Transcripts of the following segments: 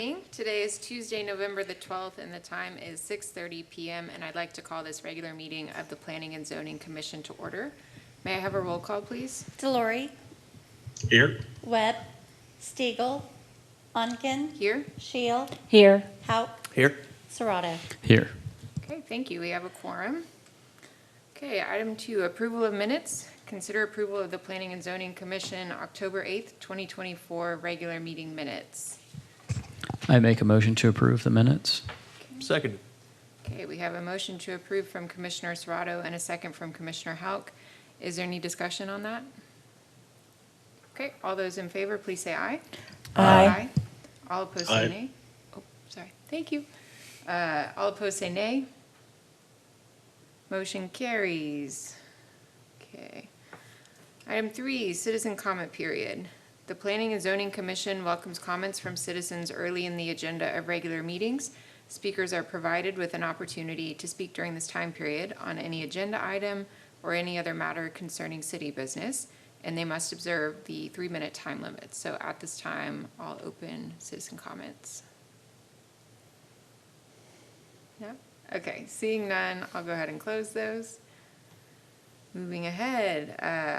evening. Today is Tuesday, November the 12th, and the time is 6:30 p.m., and I'd like to call this regular meeting of the Planning and Zoning Commission to order. May I have a roll call, please? Delory, Here. Webb, Stiegel, Unkin, Here? Shield, Here. Hauk, Here. Serrato. Here. Okay, thank you. We have a quorum. Okay, item 2, approval of minutes. Consider approval of the Planning and Zoning Commission October 8th, 2024 regular meeting minutes. I make a motion to approve the minutes. Second. Okay, we have a motion to approve from Commissioner Serrato and a second from Commissioner Hauk. Is there any discussion on that? Okay, all those in favor, please say aye. Aye. All opposed say Aye. nay. Oh, sorry. Thank you. All opposed say nay. Motion carries. Okay. Item 3, citizen comment period. The Planning and Zoning Commission welcomes comments from citizens early in the agenda of regular meetings. Speakers are provided with an opportunity to speak during this time period on any agenda item or any other matter concerning city business, and they must observe the 3-minute time limit. So at this time, I'll open citizen comments. No? Okay, seeing none, I'll go ahead and close those. Moving ahead,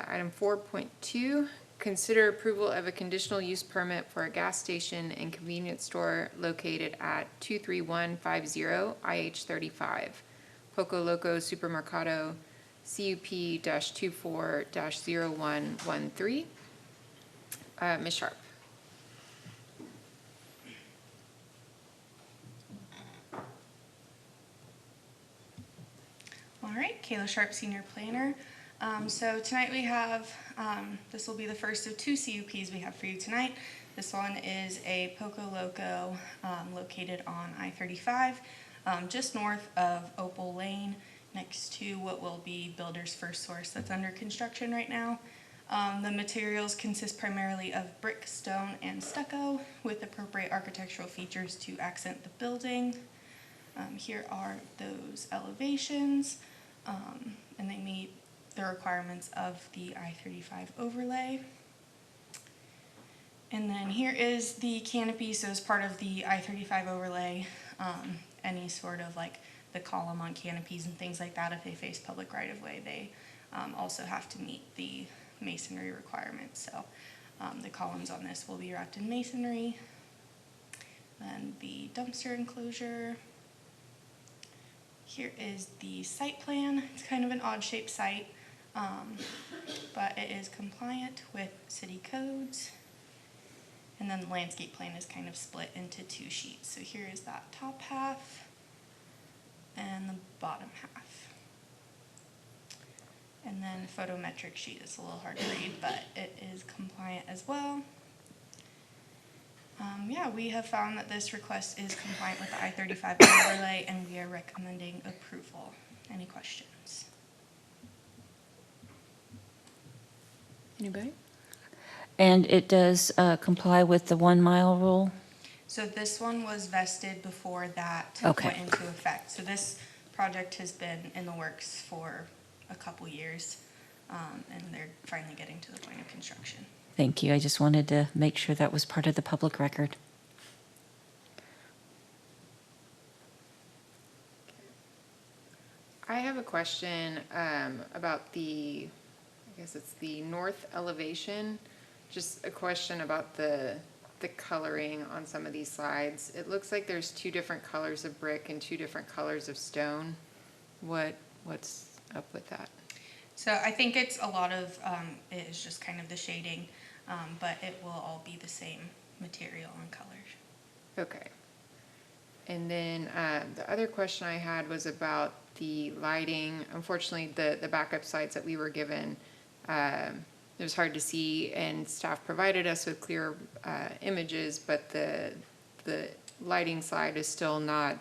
item 4.2, consider approval of a conditional use permit for a gas station and convenience store located at 23150 IH35, POCO LOCO Supermercado, CUP-24-0113. Ms. Sharp. All right, Kayla Sharp, Senior Planner. So tonight we have, this will be the first of 2 CUPs we have for you tonight. This one is a POCO LOCO located on I-35, just north of Opal Lane, next to what will be Builder's First Source that's under construction right now. The materials consist primarily of brick, stone, and stucco with appropriate architectural features to accent the building. Here are those elevations, and they meet the requirements of the I-35 overlay. And then here is the canopy. So as part of the I-35 overlay, any sort of like the column on canopies and things like that, if they face public right-of-way, they also have to meet the masonry requirements. So the columns on this will be wrapped in masonry. Then the dumpster enclosure. Here is the site plan. It's kind of an odd-shaped site, but it is compliant with city codes. And then the landscape plan is kind of split into 2 sheets. So here is that top half and the bottom half. And then photometric sheet is a little hard to read, but it is compliant as well. Yeah, we have found that this request is compliant with the I-35 overlay, and we are recommending approval. Any questions? Anybody? And it does comply with the 1 mile rule? So this one was vested before that Okay. went into effect. So this project has been in the works for a couple years, and they're finally getting to the point of construction. Thank you. I just wanted to make sure that was part of the public record. I have a question about I guess it's the north elevation. Just a question about the coloring on some of these slides. It looks like there's 2 different colors of brick and 2 different colors of stone. What's up with that? So I think it's a lot of, it is just kind of the shading, but it will all be the same material and colors. Okay. And then the other question I had was about the lighting. Unfortunately, the backup slides that we were given, it was hard to see, and staff provided us with clear images, but the lighting slide is still not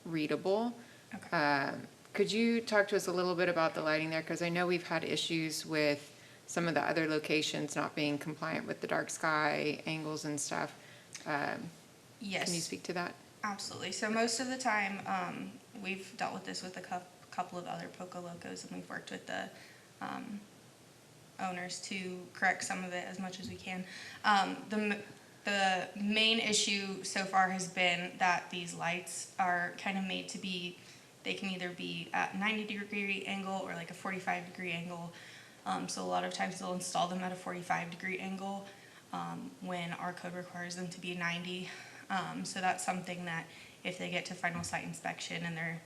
readable. Okay. Could you talk to us a little bit about the lighting there? Because I know we've had issues with some of the other locations not being compliant with the dark sky angles and stuff. Yes. Can you speak to that? Absolutely. So most of the time, we've dealt with this with a couple of other POCO LOCOs, and we've worked with the owners to correct some of it as much as we can. The main issue so far has been that these lights are kind of made to be, they can either be at 90-degree angle or like a 45-degree angle. So a lot of times they'll install them at a 45-degree angle when our code requires them to be 90. So that's something that if they get to final site inspection and they're,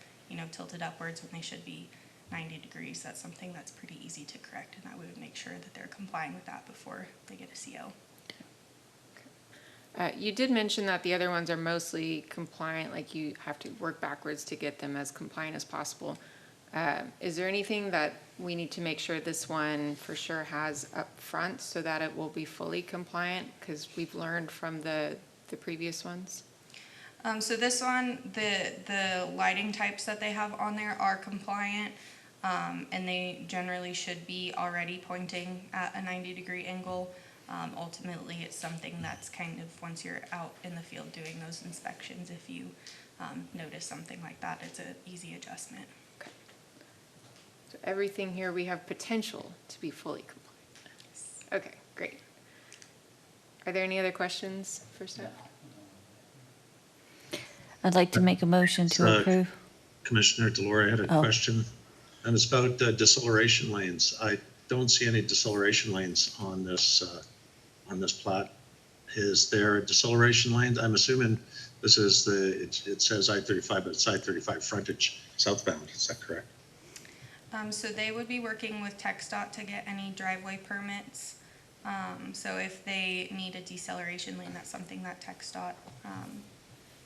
tilted upwards when they should be 90 degrees, that's something that's pretty easy to correct, and that we would make sure that they're complying with that before they get a CO. You did mention that the other ones are mostly compliant, like you have to work backwards to get them as compliant as possible. Is there anything that we need to make sure this one for sure has up front so that it will be fully compliant? Because we've learned from the previous ones. So this one, the lighting types that they have on there are compliant, and they generally should be already pointing at a 90-degree angle. Ultimately, it's something that's kind of, once you're out in the field doing those inspections, if you notice something like that, it's an easy adjustment. Okay. So everything here we have potential to be fully compliant. Okay, great. Are there any other questions for staff? I'd like to make a motion to approve. Commissioner Delore, I had a Oh. question, and it's about deceleration lanes. I don't see any deceleration lanes on this plat. Is there a deceleration lane? I'm assuming this is it says I-35, but it's I-35 frontage southbound. Is that correct? So they would be working with TxDOT to get any driveway permits. So if they need a deceleration lane, that's something that TxDOT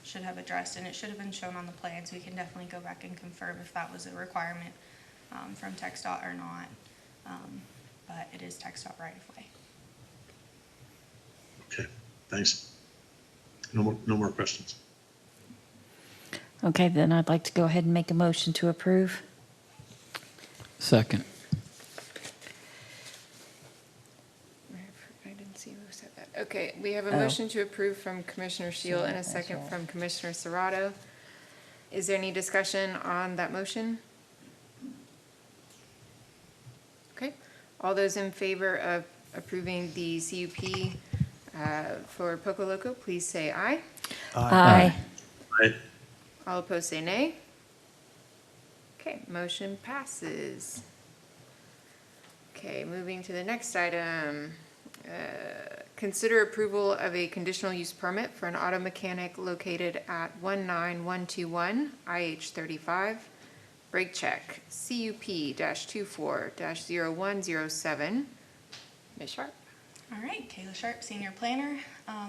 should have addressed, and it should have been shown on the plan, so we can definitely go back and confirm if that was a requirement from TxDOT or not. But it is TxDOT right of way. Okay, thanks. No more questions. Okay, then I'd like to go ahead and make a motion to approve. Second. I didn't see who said that. Okay, we have a motion to approve from Commissioner Shield and a second from Commissioner Serrato. Is there any discussion on that motion? Okay, all those in favor of approving the CUP for POCO LOCO, please say aye. Aye. All opposed say nay. Okay, motion passes. Okay, moving to the next item. Consider approval of a conditional use permit for an auto mechanic located at 19121 IH35. Brake check, CUP-24-0107. Ms. Sharp. All right, Kayla Sharp, Senior Planner.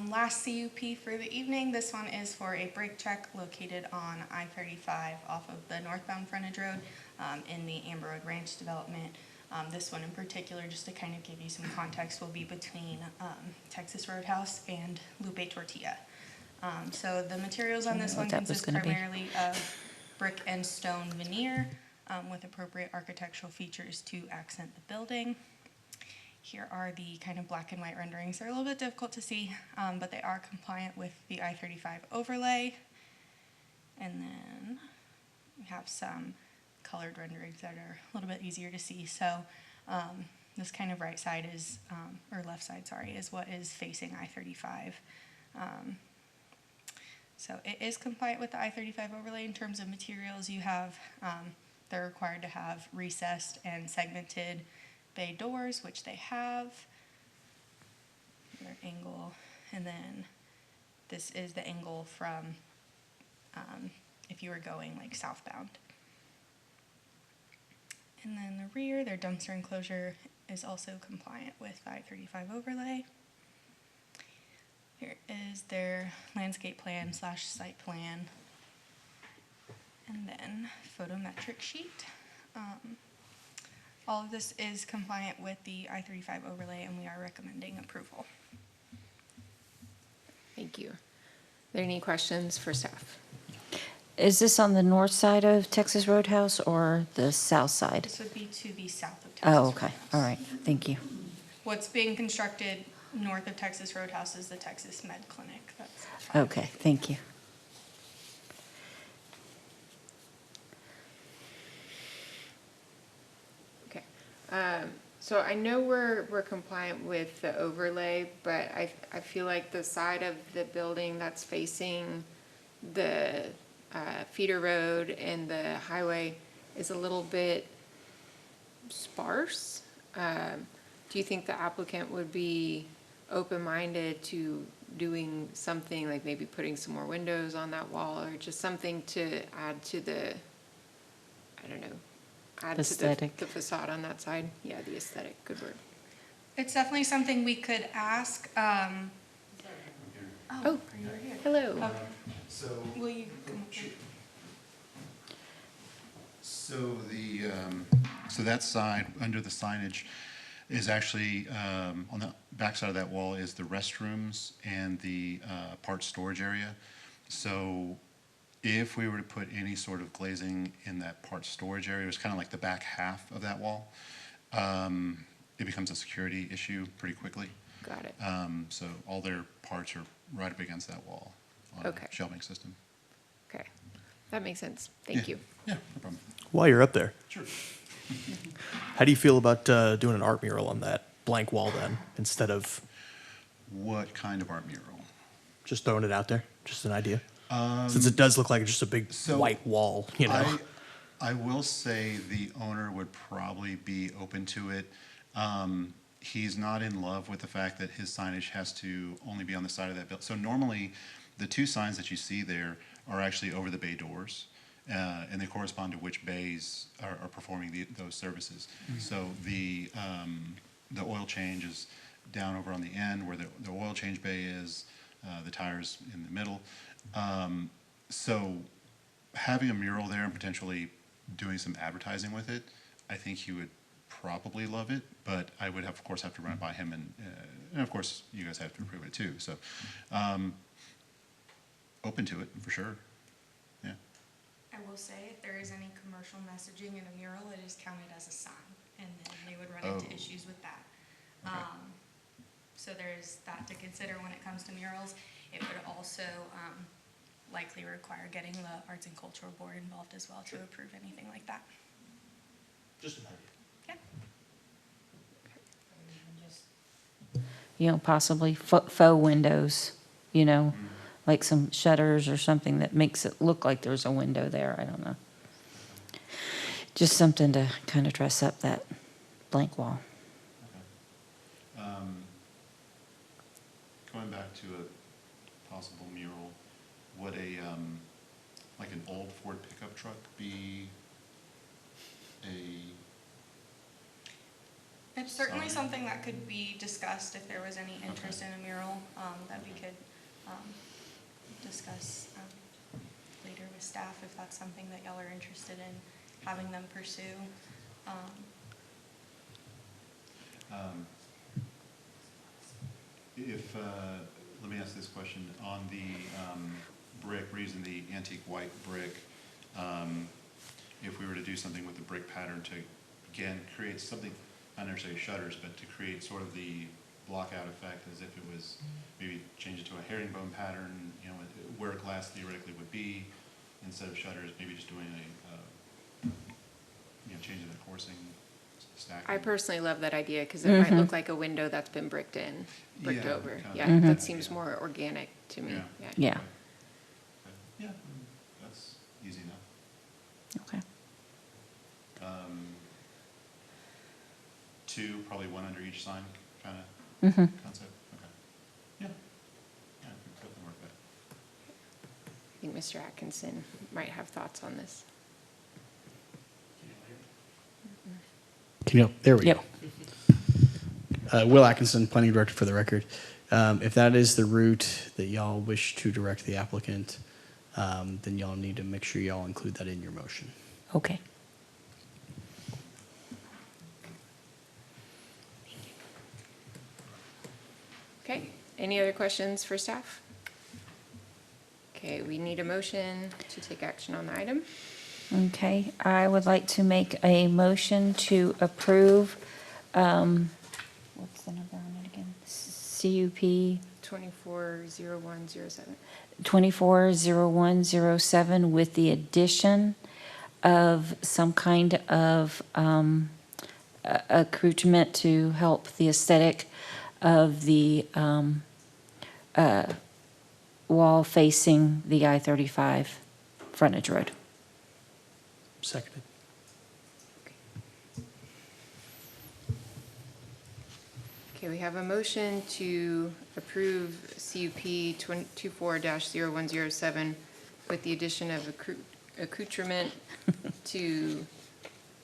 Last CUP for the evening. This one is for a brake check located on I-35 off of the northbound frontage road in the Amber Road Ranch development. This one in particular, just to kind of give you some context, will be between Texas Roadhouse and Lupe Tortilla. So the materials on this one consist primarily of brick and stone veneer with appropriate architectural features to accent the building. Here are the kind of black and white renderings. They're a little bit difficult to see, but they are compliant with the I-35 overlay. And then we have some colored renderings that are a little bit easier to see. So this kind of right side is, or left side, sorry, is what is facing I-35. So it is compliant with the I-35 overlay in terms of materials. You have, they're required to have recessed and segmented bay doors, which they have. Their angle, and then this is the angle from if you were going like southbound. And then the rear, their dumpster enclosure is also compliant with I-35 overlay. Here is their landscape plan / site plan, and then photometric sheet. All of this is compliant with the I-35 overlay, and we are recommending approval. Thank you. Are there any questions for staff? Is this on the north side of Texas Roadhouse or the south side? This would be to the south of Texas Oh, okay. Roadhouse. All right. Thank you. What's being constructed north of Texas Roadhouse is the Texas Med Clinic. That's fine. Okay. Thank you. Okay. So So I know we're compliant with the overlay, but I feel like the side of the building that's facing the feeder road and the highway is a little bit sparse. Do you think the applicant would be open-minded to doing something like maybe putting some more windows on that wall or just something to add to the, I don't know, add Aesthetic. to the facade on that side? Yeah, the aesthetic, good word. It's definitely something we could ask. Oh, Are you here? hello. Okay. So, Will you come up here? so so that side, under the signage, is actually, on the backside of that wall is the restrooms and the parts storage area. So if we were to put any sort of glazing in that parts storage area, it's kind of like the back half of that wall, it becomes a security issue pretty quickly. Got it. So all their parts are right up against that wall on Okay. a shelving system. Okay, that makes sense. Thank Yeah. you. Yeah, no problem. While you're up there, Sure. how do you feel about doing an art mural on that blank wall then, instead of What kind of art mural? just throwing it out there? Just an idea. Since it does look like just a big so white wall, you know. I will say the owner would probably be open to it. He's not in love with the fact that his signage has to only be on the side of that building. So normally, the two signs that you see there are actually over the bay doors, and they correspond to which bays are performing those services. So the oil change is down over on the end where the oil change bay is, the tires in the middle. So having a mural there and potentially doing some advertising with it, I think he would probably love it, but I would of course have to run it by him, and of course you guys have to approve it too. So open to it for sure. Yeah. I will say, if there is any commercial messaging in a mural, it is counted as a sign, and then they would run into Oh. issues with that. Okay. So there's that to consider when it comes to murals. It would also likely require getting the Arts and Cultural Board involved as well to approve anything like that. Just an idea. Yeah. You know, possibly faux windows, you know, like some shutters or something that makes it look like there's a window there. I don't know. Just something to kind of dress up that blank wall. Okay. Going back to a possible mural, would like an old Ford pickup truck be It's certainly Sign. something that could be discussed if there was any interest in a mural, that we could discuss later with staff if that's something that y'all are interested in having them pursue. Let me ask this question, on the brick, we're using the antique white brick, if we were to do something with the brick pattern to, again, create something, not necessarily shutters, but to create sort of the blockout effect as if it was, maybe change it to a herringbone pattern, you know, where glass theoretically would be, instead of shutters, maybe just doing changing the coursing, stacking. I personally love that idea because it might look like a window that's been bricked Yeah, over. kinda. Yeah, Mhm. that seems more organic to me. Yeah. Yeah. Okay. Yeah, that's easy enough. Okay. Two, probably one under each sign, kind of Mm-hmm. concept, okay. Yeah, yeah, we can definitely work that. I think Mr. Atkinson might have thoughts on this. There we Yep. go. Will Atkinson, Planning Director for the record. If that is the route that y'all wish to direct the applicant, then y'all need to make sure y'all include that in your motion. Okay. Okay, any other questions for staff? Okay, we need a motion to take action on the item. Okay, I would like to make a motion to approve, what's the number on it again? CUP 240107. 240107 with the addition of some kind of accoutrement to help the aesthetic of the wall facing the I-35 frontage road. Seconded. Okay, we have a motion to approve CUP 24-0107 with the addition of accoutrement to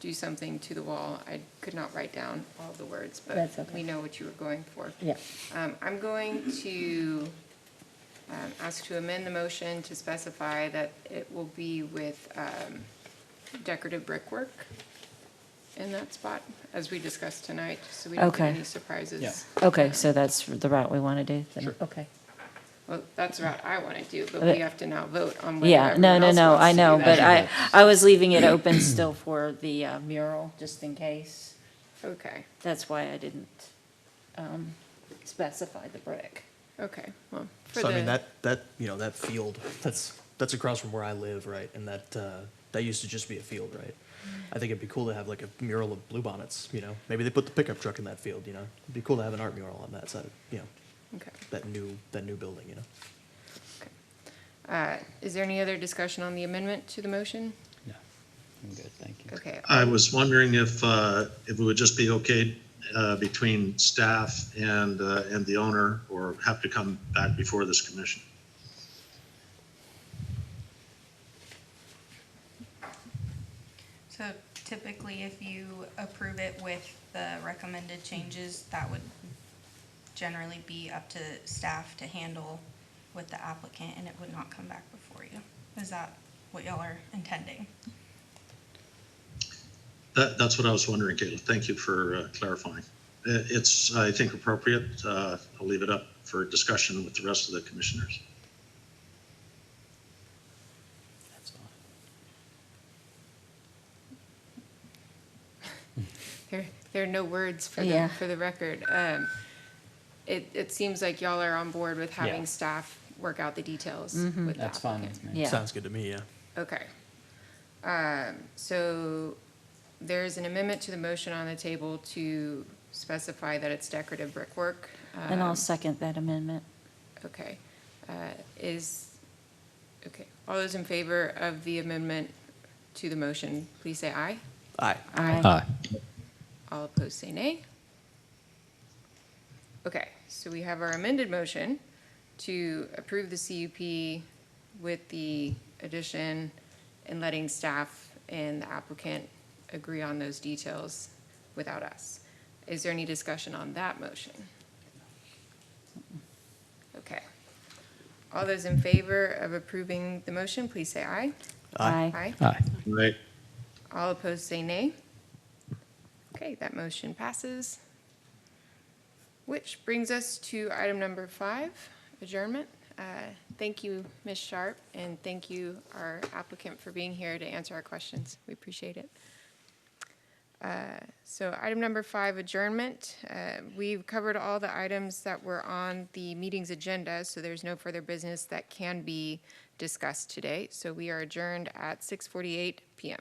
do something to the wall. I could not write down all the words, but That's okay. we know what you were going for. Yeah. I'm going to ask to amend the motion to specify that it will be with decorative brickwork in that spot, as we discussed tonight, so we don't get Okay. any surprises. Yeah. Okay, so that's the route we want to do? then? Sure. Okay. Well, that's the route I want to do, but Okay. we have to now vote on whether Yeah, no, everyone no, else no, wants I to know, do but that. I was leaving it open still for the mural, just in case. Okay, That's why I didn't specify the brick. okay, well, for So I mean, the, that, that field, that's across from where I live, right? And that used to just be a field, right? I think it'd be cool to have like a mural of bluebonnets, Maybe they put the pickup truck in that field, It'd be cool to have an art mural on that side, okay. that new building, Is there any other discussion on the amendment to the motion? No, I'm good, thank you. Okay, I was wondering if it would just be okay between staff and the owner, or have to come back before this commission. So typically, if you approve it with the recommended changes, that would generally be up to staff to handle with the applicant, and it would not come back before you. Is that what y'all are intending? That's what I was wondering, Caleb. Thank you for clarifying. It's, I think, appropriate. I'll leave it up for discussion with the rest of the commissioners. That's fine. there are no words for Yeah. the record. It seems like y'all are on board with having Yeah. staff work out the details with the That's fine applicant. with me. Yeah. Sounds good to me, yeah. Okay. So there's an amendment to the motion on the table to specify that it's decorative brickwork. And I'll second that amendment. Okay. Okay, all those in favor of the amendment to the motion, please say aye. Aye. Aye. All opposed, say nay. Okay, so we have our amended motion to approve the CUP with the addition and letting staff and the applicant agree on those details without us. Is there any discussion on that motion? Okay. All those in favor of approving the motion, please say aye. Aye. Aye. Aye. Right. All opposed, say nay. Okay, that motion passes. Which brings us to item number 5, adjournment. Thank you, Ms. Sharp, and thank you, our applicant, for being here to answer our questions. We appreciate it. So item number 5, adjournment. We've covered all the items that were on the meeting's agenda, so there's no further business that can be discussed today. So we are adjourned at 6:48 p.m.